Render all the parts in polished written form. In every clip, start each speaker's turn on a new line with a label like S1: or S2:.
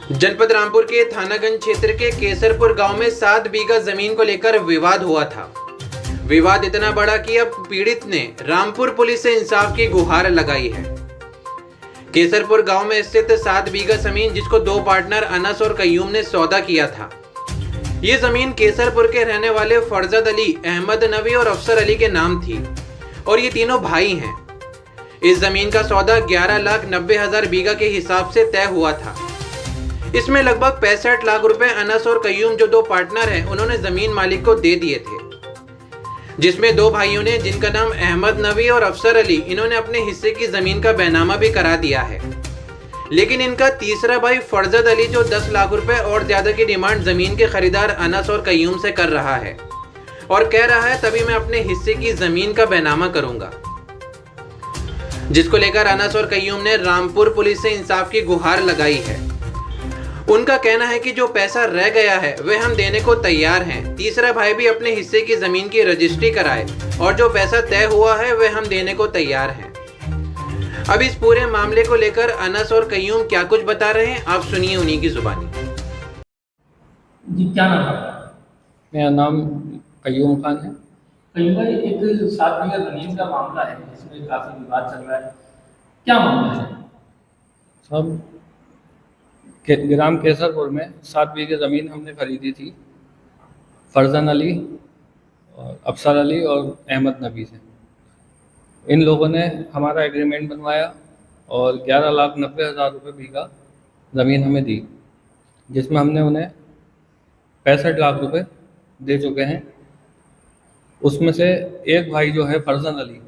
S1: जनपद रामपुर के थानागंज क्षेत्र के केसरपुर गांव में 7 बीघा जमीन को लेकर विवाद हुआ था। विवाद इतना बड़ा कि अब पीड़ित ने रामपुर पुलिस से इंसाफ की गुहार लगाई है। केसरपुर गांव में स्थित 7 बीघा जमीन जिसको दो पार्टनर अनस और कयूम ने सौदा किया था। ये जमीन केसरपुर के रहने वाले फरजद अली, अहमद नबी और अफसर अली के नाम थी और ये तीनों भाई हैं। इस जमीन का सौदा 11,90,000 बीघा के हिसाब से तय हुआ था। इसमें लगभग 65 लाख रुपए अनस और कयूम जो दो पार्टनर हैं उन्होंने जमीन मालिक को दे दिए थे, जिसमें दो भाइयों ने जिनका नाम अहमद नबी और अफसर अली, इन्होंने अपने हिस्से की जमीन का बैनामा भी करा दिया है। लेकिन इनका तीसरा भाई फरजद अली जो 10 लाख रुपए और ज्यादा की डिमांड जमीन के खरीदार अनस और कयूम से कर रहा है और कह रहा है तभी मैं अपने हिस्से की जमीन का बैनामा करूंगा, जिसको लेकर अनस और कयूम ने रामपुर पुलिस से इंसाफ की गुहार लगाई है। उनका कहना है कि जो पैसा रह गया है वह हम देने को तैयार हैं। तीसरा भाई भी अपने हिस्से की जमीन की रजिस्ट्री कराए और जो पैसा तय हुआ है वह हम देने को तैयार हैं। अब इस पूरे मामले को लेकर अनस और कयूम क्या कुछ बता रहे हैं, आप सुनिए उन्हीं की जुबानी।
S2: जी, क्या नाम है?
S3: मेरा नाम कयूम खान है।
S2: कहीं भाई, एक 7 बीघा जमीन का मामला है जिसमें काफी विवाद चल रहा है, क्या मामला है?
S3: सब ग्राम केसरपुर में 7 बीघे ज़मीन हमने खरीदी थी फरजन अली और अफसर अली और अहमद नबी से। इन लोगों ने हमारा एग्रीमेंट बनवाया और 11,90,000 रुपये बीघा ज़मीन हमें दी, जिसमें हमने उन्हें 65 लाख रुपए दे चुके हैं। उसमें से एक भाई जो है फरजन अली,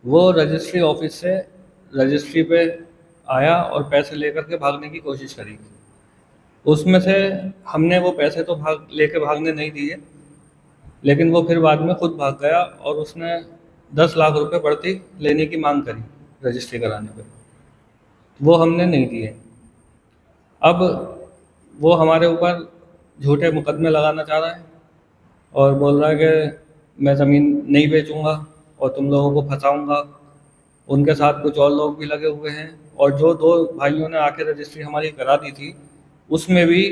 S3: वो रजिस्ट्री ऑफिस से रजिस्ट्री पे आया और पैसे लेकर के भागने की कोशिश करी। उसमें से हमने वो पैसे तो भागने नहीं दिए, लेकिन वो फिर बाद में खुद भाग गया और उसने 10 लाख रुपए बढ़ती लेने की मांग करी रजिस्ट्री कराने पे। वो हमने नहीं दिए। अब वो हमारे ऊपर झूठे मुकदमे लगाना चाह रहा है और बोल रहा है कि मैं ज़मीन नहीं बेचूंगा और तुम लोगों को फंसाऊंगा। उनके साथ कुछ और लोग भी लगे हुए हैं और जो दो भाइयों ने आके रजिस्ट्री हमारी करा दी थी उसमें भी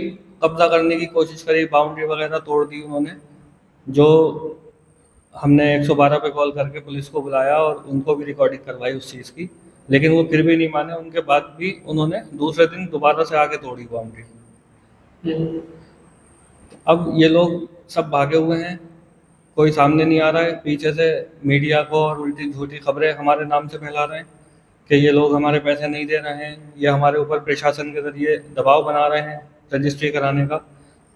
S3: कब्जा करने की कोशिश करी, बाउंड्री वगैरह तोड़ दी उन्होंने। जो हमने 112 पे कॉल करके पुलिस को बुलाया और उनको भी रिकॉर्डिंग करवाई उस चीज़ की, लेकिन वो फिर भी नहीं माने। उनके बाद भी उन्होंने दूसरे दिन दोबारा से आके तोड़ी बाउंड्री। अब ये लोग सब भागे हुए हैं, कोई सामने नहीं आ रहा है। पीछे से मीडिया को और उल्टी झूठी खबरें हमारे नाम से फैला रहे हैं कि ये लोग हमारे पैसे नहीं दे रहे हैं, ये हमारे ऊपर प्रशासन के ज़रिए दबाव बना रहे हैं रजिस्ट्री कराने का।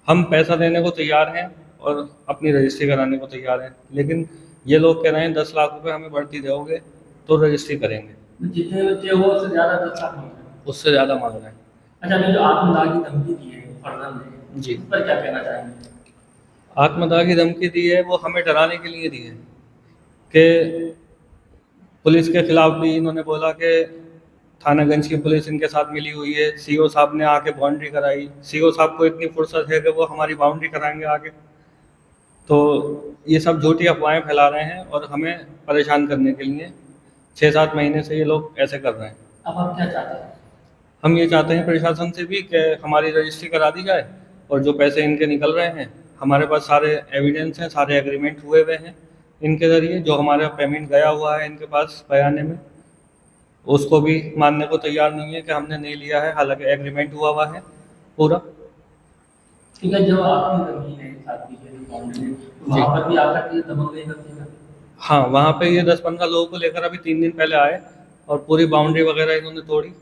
S3: हम पैसा देने को तैयार हैं और अपनी रजिस्ट्री कराने को तैयार हैं, लेकिन ये लोग कह रहे हैं 10 लाख रुपए हमें बढ़ती दोगे तो रजिस्ट्री करेंगे।
S2: जितने बच्चे हो उससे ज्यादा 10 लाख मांग रहे हैं।
S3: उससे ज़्यादा मांग रहे हैं।
S2: अच्छा, अभी जो आत्मदाह की धमकी दी है फरजन ने,
S3: जी,
S2: उस पर क्या कहना चाहेंगे?
S3: आत्मदाह की धमकी दी है, वो हमें डराने के लिए दी है कि पुलिस के खिलाफ भी इन्होंने बोला कि थानागंज की पुलिस इनके साथ मिली हुई है। सीओ साहब ने आके बाउंड्री कराई। सीओ साहब को इतनी फुर्सत है कि वो हमारी बाउंड्री कराएंगे आगे। तो ये सब झूठी अफवाहें फैला रहे हैं और हमें परेशान करने के लिए 6-7 महीने से ये लोग ऐसे कर रहे हैं।
S2: अब आप क्या चाहते हैं?
S3: हम ये चाहते हैं प्रशासन से भी कि हमारी रजिस्ट्री करा दी जाए और जो पैसे इनके निकल रहे हैं, हमारे पास सारे एविडेंस हैं, सारे एग्रीमेंट हुए हुए हैं इनके ज़रिए। जो हमारा पेमेंट गया हुआ है इनके पास बयाने में, उसको भी मानने को तैयार नहीं है कि हमने नहीं लिया है, हालांकि एग्रीमेंट हुआ हुआ है पूरा।
S2: ठीक है, जो आपकी जमीन है 7 बीघे की बाउंड्री, तो वहाँ पर भी आकर के दबंगई करते हैं?
S3: हाँ, वहाँ पे ये 10-15 लोगों को लेकर अभी 3 दिन पहले आए और पूरी बाउंड्री वगैरह इन्होंने तोड़ी,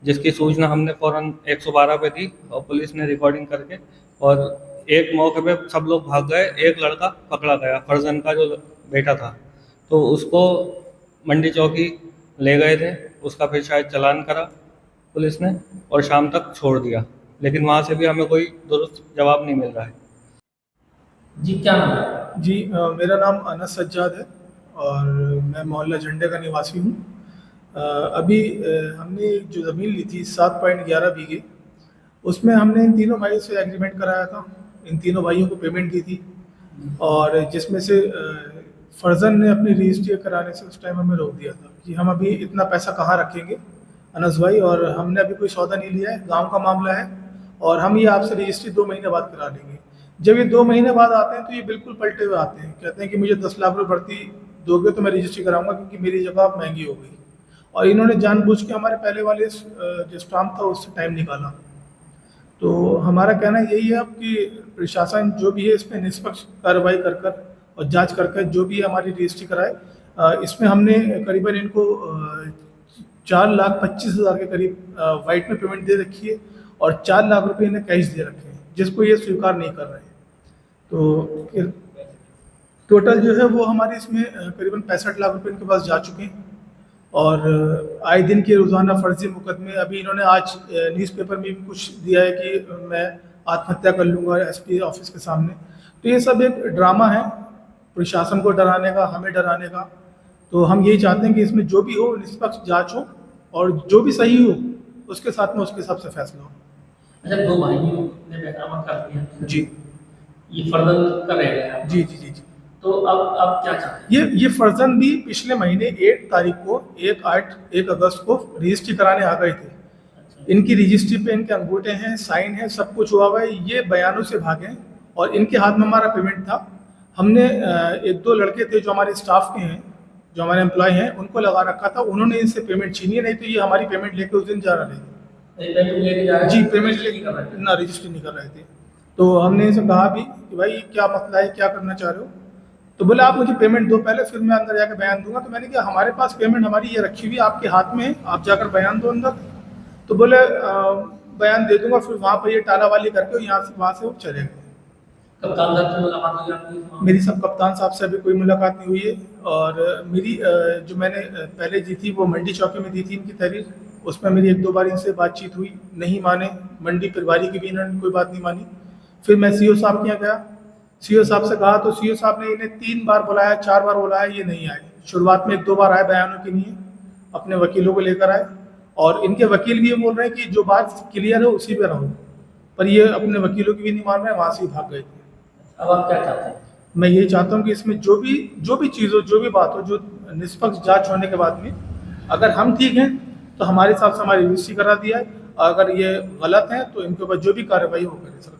S3: जिसकी सूचना हमने फ़ौरन 112 पे दी और पुलिस ने रिकॉर्डिंग करके, और एक मौके पे सब लोग भाग गए। एक लड़का पकड़ा गया, फरजन का जो बेटा था, तो उसको मंडी चौकी ले गए थे। उसका फिर शायद चालान करा पुलिस ने और शाम तक छोड़ दिया, लेकिन वहाँ से भी हमें कोई दुरुस्त जवाब नहीं मिल रहा है।
S2: जी, क्या नाम है?
S4: जी, मेरा नाम अनस सज्जाद है और मैं मोहल्ला झंडे का निवासी हूँ। अभी हमने जो ज़मीन ली थी 7.11 बीघे, उसमें हमने इन तीनों भाइयों से एग्रीमेंट कराया था। इन तीनों भाइयों को पेमेंट दी थी और जिसमें से फरजन ने अपनी रजिस्ट्री कराने से उस टाइम हमें रोक दिया था कि हम अभी इतना पैसा कहाँ रखेंगे अनस भाई, और हमने अभी कोई सौदा नहीं लिया है, गाँव का मामला है और हम ये आपसे रजिस्ट्री 2 महीने बाद करा लेंगे। जब ये 2 महीने बाद आते हैं तो ये बिल्कुल पलटे हुए आते हैं, कहते हैं कि मुझे 10 लाख रुपये भर्ती दोगे तो मैं रजिस्ट्री कराऊंगा क्योंकि मेरी जगह अब महंगी हो गई। और इन्होंने जानबूझ के हमारे पहले वाले जो स्टाम्प था उससे टाइम निकाला। तो हमारा कहना यही है अब कि प्रशासन जो भी है इस पर निष्पक्ष कार्रवाई कर और जांच कर जो भी हमारी रजिस्ट्री कराए। इसमें हमने करीबन इनको 4,25,000 के करीब वाइट में पेमेंट दे रखी है और 4 लाख रुपए इन्हें कैश दे रखे हैं, जिसको ये स्वीकार नहीं कर रहे हैं। तो टोटल जो है वो हमारे इसमें करीबन 65 लाख रुपए इनके पास जा चुके हैं। और आए दिन के रोज़ाना फर्जी मुकदमे, अभी इन्होंने आज न्यूज़पेपर में भी कुछ दिया है कि मैं आत्महत्या कर लूँगा एसपी ऑफिस के सामने। तो ये सब एक ड्रामा है प्रशासन को डराने का, हमें डराने का। तो हम यही चाहते हैं कि इसमें जो भी हो निष्पक्ष जांच हो और जो भी सही हो उसके साथ में उसके हिसाब से फैसला हो।
S2: अच्छा, 2 भाइयों ने बहकावा कर दिया
S4: जी,
S2: ये फर्जन कर रहे हैं
S4: जी जी जी जी।
S2: तो अब क्या चाहते हैं?
S4: ये फर्जन भी पिछले महीने 1 तारीख को 1 अगस्त को रजिस्ट्री कराने आ गए थे। इनकी रजिस्ट्री पे इनके अंगूठे हैं, साइन है, सब कुछ हुआ हुआ है। ये बयानों से भागे और इनके हाथ में हमारा पेमेंट था। हमने 1-2 लड़के थे जो हमारे स्टाफ के हैं, जो हमारे एम्प्लॉय हैं, उनको लगा रखा था। उन्होंने इनसे पेमेंट छीनी है, नहीं तो ये हमारी पेमेंट लेके उस दिन जा रहे थे। जी, पेमेंट लेके ना रजिस्ट्री नहीं कर रहे थे। तो हमने इनसे कहा भी कि भाई क्या मसला है, क्या करना चाह रहे हो? तो बोले आप मुझे पेमेंट दो पहले, फिर मैं अंदर जाकर बयान दूंगा। तो मैंने कहा हमारे पास पेमेंट हमारी ये रखी हुई आपके हाथ में है, आप जाकर बयान दो अंदर। तो बोले बयान दे दूंगा, फिर वहाँ पर ये टालावाली करके यहाँ से वहाँ से वो चले गए।
S2: कप्तान साहब से मुलाकात हुई आपकी?
S4: मेरी सब कप्तान साहब से अभी कोई मुलाकात नहीं हुई है। और मेरी जो मैंने पहले दी थी वो मंडी चौकी में दी थी इनकी तहरीर, उसमें मेरी 1-2 बार इनसे बातचीत हुई, नहीं माने। मंडी प्रभारी की भी इन्होंने कोई बात नहीं मानी। फिर मैं सीओ साहब के यहाँ गया, सीओ साहब से कहा तो सीओ साहब ने इन्हें 3 बार बुलाया, 4 बार बुलाया, ये नहीं आए। शुरुआत में 1-2 बार आए बयानों के लिए, अपने वकीलों को लेकर आए। और इनके वकील भी ये बोल रहे हैं कि जो बात क्लियर है उसी पे रहो, पर ये अपने वकीलों की भी नहीं मान रहे, वहाँ से ही भाग गए।
S2: अब आप क्या चाहते हैं?
S4: मैं यही चाहता हूँ कि इसमें जो भी चीज़ हो, जो भी बात हो, जो निष्पक्ष जांच होने के बाद में अगर हम ठीक हैं तो हमारे हिसाब से हमारी रजिस्ट्री करा दिया है। अगर ये गलत है तो इनके ऊपर जो भी कार्रवाई हो करे सर।